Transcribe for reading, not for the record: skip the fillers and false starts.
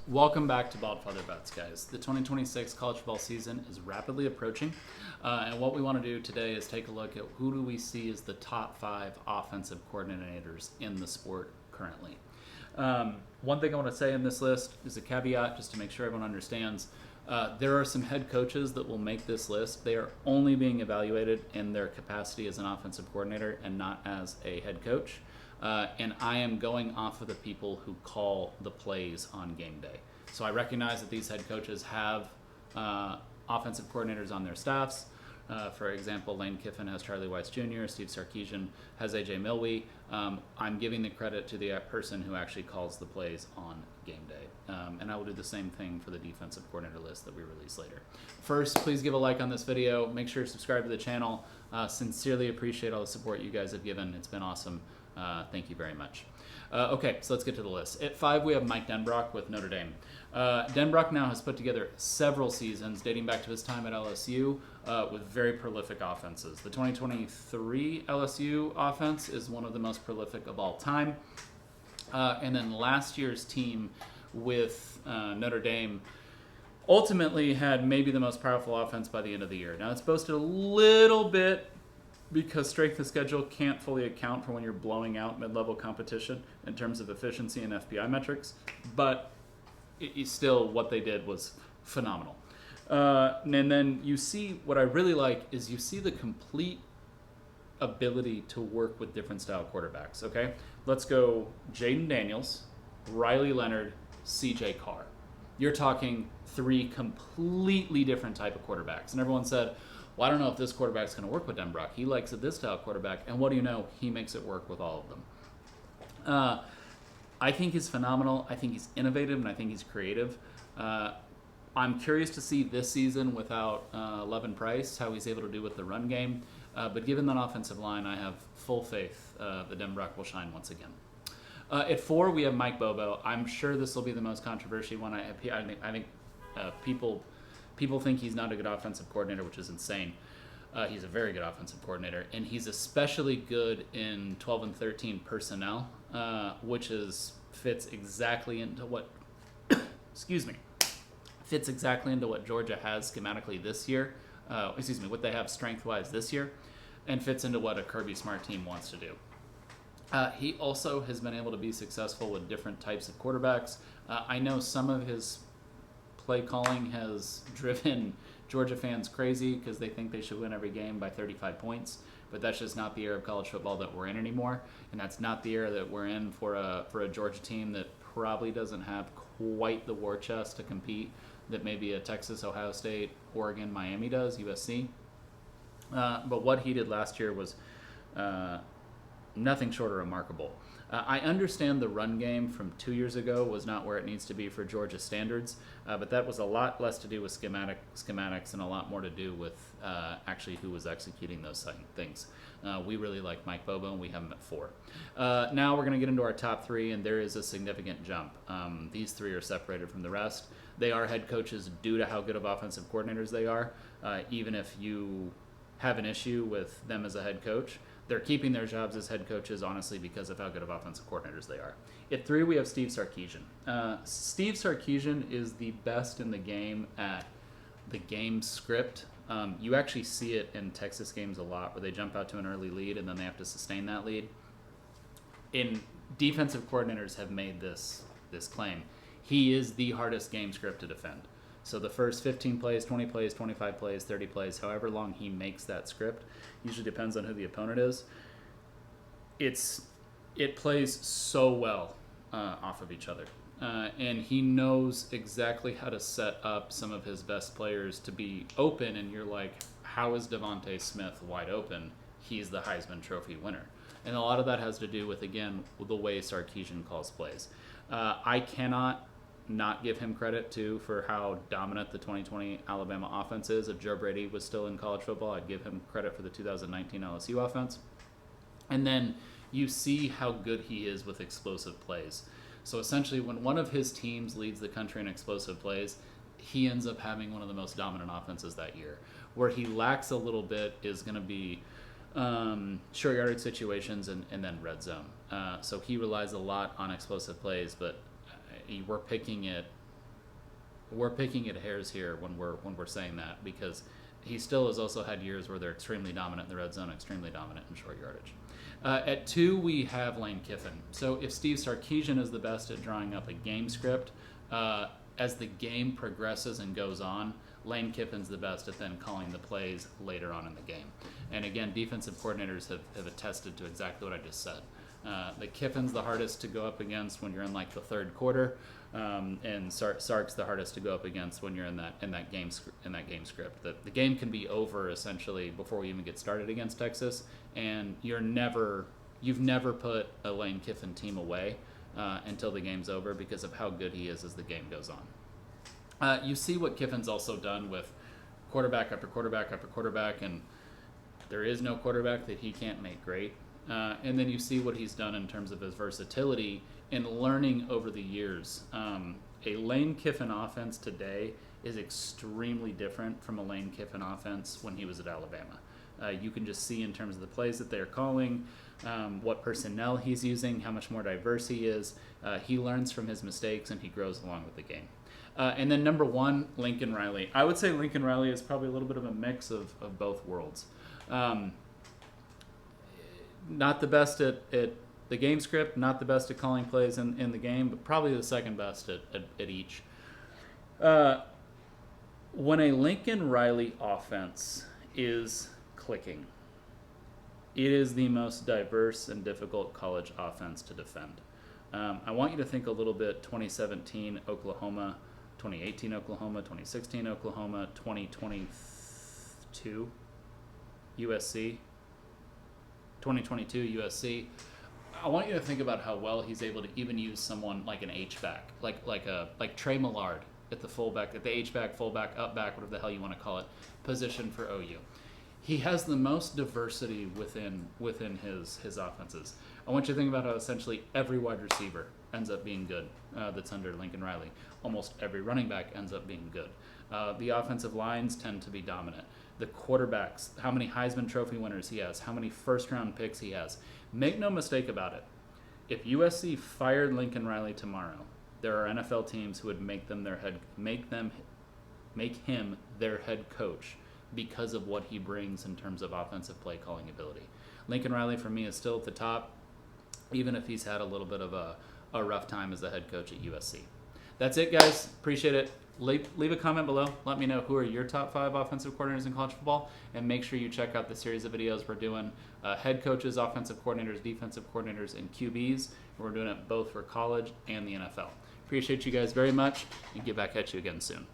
Welcome back to Baldfather Bets, guys. The 2026 college football season is rapidly approaching, and what we want to do today is take a look at who do we see as the top 5 offensive coordinators in the sport currently. One thing I want to say in this list is a caveat, just to make sure everyone understands. There are some head coaches that will make this list. They are only being evaluated in their capacity as an offensive coordinator and not as a head coach. And I am going off of the people who call the plays on game day. So I recognize that these head coaches have offensive coordinators on their staffs. For example, Lane Kiffin has Charlie Weiss Jr., Steve Sarkisian has AJ Milwee. I'm giving the credit to the person who actually calls the plays on game day. And I will do the same thing for the defensive coordinator list that we release later. First, please give a like on this video. Make sure to subscribe to the channel. Sincerely appreciate all the support you guys have given. It's been awesome. Thank you very much. Okay, so let's get to the list. At 5, we have Mike Denbrock with Notre Dame. Denbrock now has put together several seasons dating back to his time at LSU with very prolific offenses. The 2023 LSU offense is one of the most prolific of all time. And then last year's team with Notre Dame ultimately had maybe the most powerful offense by the end of the year. Now, it's boasted a little bit because strength of schedule can't fully account for when you're blowing out mid-level competition in terms of efficiency and FPI metrics, but still what they did was phenomenal. And then you see, what I really like is you see the complete ability to work with different style quarterbacks, okay? Let's go Jaden Daniels, Riley Leonard, CJ Carr. You're talking 3 completely different type of quarterbacks. And everyone said, well, I don't know if this quarterback's going to work with Denbrock. He likes this style quarterback. And what do you know? He makes it work with all of them. I think he's phenomenal. I think he's innovative, and I think he's creative. I'm curious to see this season without Levin Price, how he's able to do with the run game. But given that offensive line, I have full faith that Denbrock will shine once again. At 4, we have Mike Bobo. I'm sure this will be the most controversial one. I think people think he's not a good offensive coordinator, which is insane. He's a very good offensive coordinator, and he's especially good in 12 and 13 personnel, which fits exactly into what fits exactly into what Georgia has schematically this year. What they have strength-wise this year, and fits into what a Kirby Smart team wants to do. He also has been able to be successful with different types of quarterbacks. I know some of his play calling has driven Georgia fans crazy because they think they should win every game by 35 points, but that's just not the era of college football that we're in anymore, and that's not the era that we're in for a Georgia team that probably doesn't have quite the war chest to compete that maybe a Texas, Ohio State, Oregon, Miami does, USC. But what he did last year was nothing short of remarkable. I understand the run game from 2 years ago was not where it needs to be for Georgia standards, but that was a lot less to do with schematics and a lot more to do with actually who was executing those things. We really like Mike Bobo, and we have him at 4. Now we're going to get into our top 3, and there is a significant jump. These 3 are separated from the rest. They are head coaches due to how good of offensive coordinators they are. Even if you have an issue with them as a head coach, they're keeping their jobs as head coaches, honestly, because of how good of offensive coordinators they are. At 3, we have Steve Sarkisian. Steve Sarkisian is the best in the game at the game script. You actually see it in Texas games a lot, where they jump out to an early lead and then they have to sustain that lead. Defensive coordinators have made this claim. He is the hardest game script to defend. So the first 15 plays, 20 plays, 25 plays, 30 plays, however long he makes that script, usually depends on who the opponent is. It plays so well off of each other. And he knows exactly how to set up some of his best players to be open, and you're like, how is Devontae Smith wide open? He's the Heisman Trophy winner. And a lot of that has to do with, again, the way Sarkisian calls plays. I cannot not give him credit, too, for how dominant the 2020 Alabama offense is. If Joe Brady was still in college football, I'd give him credit for the 2019 LSU offense. And then you see how good he is with explosive plays. So essentially, when one of his teams leads the country in explosive plays, he ends up having one of the most dominant offenses that year. Where he lacks a little bit is going to be short yardage situations and then red zone. So he relies a lot on explosive plays, but we're picking it we're picking at hairs here when we're saying that, because he still has also had years where they're extremely dominant in the red zone, extremely dominant in short yardage. At 2, we have Lane Kiffin. So if Steve Sarkisian is the best at drawing up a game script, as the game progresses and goes on, Lane Kiffin's the best at then calling the plays later on in the game. And again, defensive coordinators have attested to exactly what I just said. The Kiffin's the hardest to go up against when you're in like the third quarter, and Sark's the hardest to go up against when you're in that game script. The game can be over essentially before we even get started against Texas, and you've never put a Lane Kiffin team away until the game's over because of how good he is as the game goes on. You see what Kiffin's also done with quarterback after quarterback after quarterback, and there is no quarterback that he can't make great. And then you see what he's done in terms of his versatility and learning over the years. A Lane Kiffin offense today is extremely different from a Lane Kiffin offense when he was at Alabama. You can just see in terms of the plays that they're calling, what personnel he's using, how much more diverse he is. He learns from his mistakes and he grows along with the game. And then number 1, Lincoln Riley. I would say Lincoln Riley is probably a little bit of a mix of both worlds. Not the best at the game script, not the best at calling plays in the game, but probably the second best at each. When a Lincoln Riley offense is clicking, it is the most diverse and difficult college offense to defend. I want you to think a little bit 2017 Oklahoma, 2018 Oklahoma, 2016 Oklahoma, 2022 USC, 2022 USC. I want you to think about how well he's able to even use someone like an H-back, like Trey Millard at the fullback, at the H-back, fullback, up back, whatever the hell you want to call it, position for OU. He has the most diversity within his offenses. I want you to think about how essentially every wide receiver ends up being good that's under Lincoln Riley. Almost every running back ends up being good. The offensive lines tend to be dominant. The quarterbacks, how many Heisman Trophy winners he has, how many first-round picks he has. Make no mistake about it. If USC fired Lincoln Riley tomorrow, there are NFL teams who would make him their head coach because of what he brings in terms of offensive play calling ability. Lincoln Riley, for me, is still at the top, even if he's had a little bit of a rough time as the head coach at USC. That's it, guys. Appreciate it. Leave a comment below. Let me know who are your top 5 offensive coordinators in college football, and make sure you check out the series of videos we're doing. Head coaches, offensive coordinators, defensive coordinators, and QBs. We're doing it both for college and the NFL. Appreciate you guys very much, and get back at you again soon.